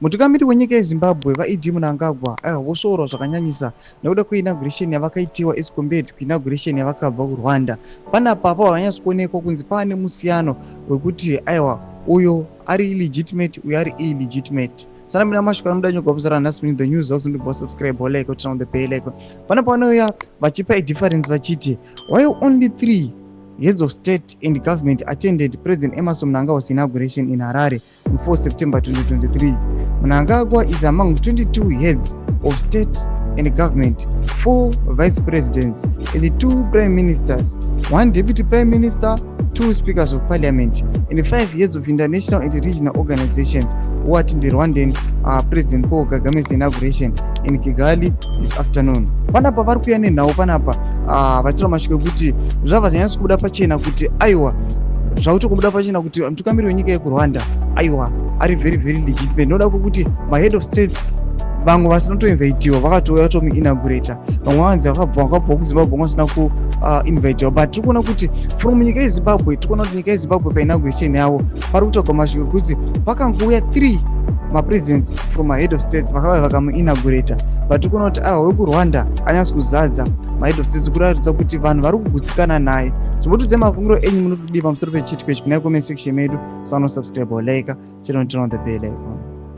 Mutungamiri wenyika yeZimbabwe vaED Mnangagwa voshorwa zvakanyanyisa nekuda kweinauguration yavakaitiwa as compared kuinauguration yavakabva kuRwanda. Panapa pavanyasa kuonekwa kunzi paane musiyano wekuti aiwa uyo ari illegitimate uyo ari illegitimate. Sana mina mashuka muda nyoka kuzara nhasi with the news also ndo subscribe like turn on the bell icon. Panapa vanouya vachipa a difference vachiti why only 3 heads of state and government attended President Emerson Mnangagwa's inauguration in Harare on 4 September 2023. Mnangagwa is among 22 heads of state and government, 4 vice presidents, and 2 prime ministers, 1 deputy prime minister, 2 speakers of parliament, and 5 heads of international and regional organizations who attended Rwandan President Paul Kagame's inauguration in Kigali this afternoon. Panapa vari kuuya nenhau panapa vatira mashuko kuti zvabva zvanyatsa kubuda pachena kuti aiwa zvauto kubuda pachena kuti mutungamiri wenyika yekuRwanda aiwa ari very very legitimate. Noda kuti mahead of states vamwe vasinotoinvitiwa vakatouya tomuinaugurata, vamwe vanzi vakabva kuZimbabwe vasina kuinvitiwa, but tiri kuona kuti from nyika yeZimbabwe tiri kuona kuti nyika yeZimbabwe painauguration yavo pari kutogwa mashuko kuti pakangouya 3 mapresidents from mahead of states vakauya vakamuinaugurata, but tiri kuona kuti wekuRwanda anyatsa kuzadza mahead of states kuratidza kuti vanhu vari kugutsikana naye. Zvimbotudzai mafungiro enyu munotodiwa pamusoro pechitikechi kuna comment section medu. Subscribe or like, turn on the bell icon.